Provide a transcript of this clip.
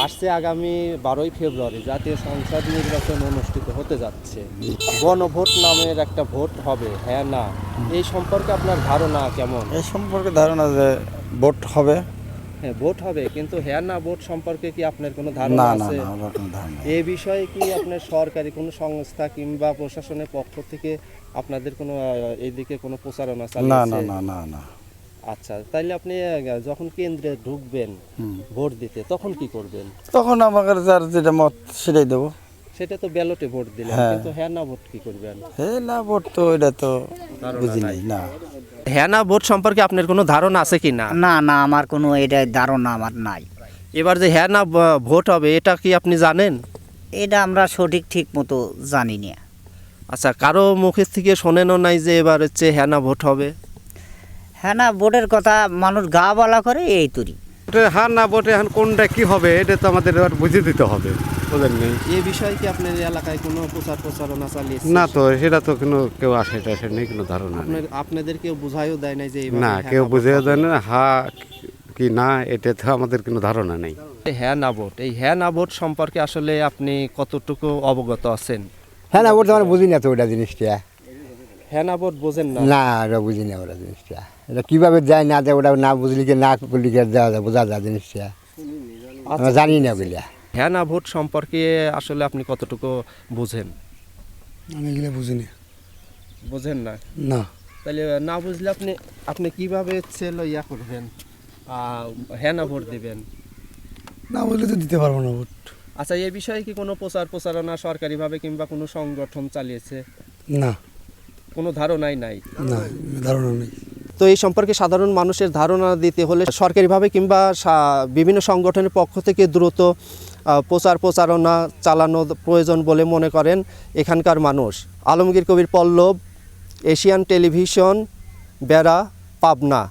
আসছে আগামী 12ই ফেব্রুয়ারি জাতীয় সংসদ নির্বাচন অনুষ্ঠিত হতে যাচ্ছে। গণভোট নামের একটা ভোট হবে, হ্যাঁ না, এই সম্পর্কে আপনার ধারণা কেমন? এই সম্পর্কে ধারণা যে ভোট হবে। হ্যাঁ, ভোট হবে, কিন্তু হ্যাঁ না ভোট সম্পর্কে কি আপনার কোনো ধারণা না না আছে? না আমার কোনো ধারণা নেই। এই বিষয়ে কি আপনার সরকারি কোনো সংস্থা কিংবা প্রশাসনের পক্ষ থেকে আপনাদের কোনো এইদিকে কোনো প্রচারণা না চালিয়েছে? না না না না আচ্ছা, তাইলে আপনি যখন কেন্দ্রে ঢুকবেন হুম। ভোট দিতে তখন কি করবেন? তখন আমাকে যার যেটা মত সেটাই দেবো। সেটা তো ব্যালটে ভোট দিলেন, হ্যাঁ। কিন্তু হ্যাঁ না ভোট কি করবেন? হে না ভোট তো এটা তো ধারণা বুঝি নাই। নাই না। হ্যাঁ না ভোট সম্পর্কে আপনার কোনো ধারণা আছে কি না? না না আমার কোনো এটা ধারণা আমার নাই। এবার যে হ্যাঁ না ভোট হবে এটা কি আপনি জানেন? এটা আমরা সঠিক ঠিক মতো জানি না। আচ্ছা, কারো মুখের থেকে শোনেনও নাই যে এবার হচ্ছে হ্যাঁ না ভোট হবে? হ্যাঁ না ভোটের কথা মানুষ গা বলা করে এই তরি। হ্যাঁ না ভোটে এখন কোনটা কি হবে এটা তো আমাদের এবার বুঝে দিতে হবে, ওদের নেই। এই বিষয়ে কি আপনার এলাকায় কোনো প্রচারণা চালিয়েছে? না তো সেটা তো কোনো কেউ আসে টাসে নেই, কোনো ধারণা নেই। আপনাদের কেউ বুঝাইও দেয় নাই যে এইভাবে না হ্যাঁ কেউ ভোট বুঝে হবে? দেয় না, হ্যাঁ কি না এটা তো আমাদের কোনো ধারণা নেই। হ্যাঁ না ভোট, এই হ্যাঁ না ভোট সম্পর্কে আসলে আপনি কতটুকু অবগত আছেন? হ্যাঁ না ওটা আমরা বুঝি না তো ওটা জিনিসটা। হ্যাঁ না ভোট বোঝেন না? না ওটা বুঝি না ওটা জিনিসটা। এটা কীভাবে যায় না যায় ওটা না বুঝলি কি না করলি কি দেওয়া যায় বোঝা যায় জিনিসটা। আমরা জানি না বলিয়া। হ্যাঁ না ভোট সম্পর্কে আসলে আপনি কতটুকু বুঝেন? আমি এগুলো বুঝিনি। বোঝেন না? না তাহলে না বুঝলে আপনি আপনি কিভাবে ছেলে ইয়া করবেন, হ্যাঁ না ভোট দিবেন? না বললে তো দিতে পারবো না ভোট। আচ্ছা, এই বিষয়ে কি কোনো প্রচারণা সরকারিভাবে কিংবা কোনো সংগঠন চালিয়েছে? না কোনো ধারণাই নাই। না ধারণা নেই। তো এই সম্পর্কে সাধারণ মানুষের ধারণা দিতে হলে সরকারিভাবে কিংবা বিভিন্ন সংগঠনের পক্ষ থেকে দ্রুত প্রচারণা চালানো প্রয়োজন বলে মনে করেন এখানকার মানুষ। আলমগীর কবির পল্লব, এশিয়ান টেলিভিশন, বেড়া, পাবনা।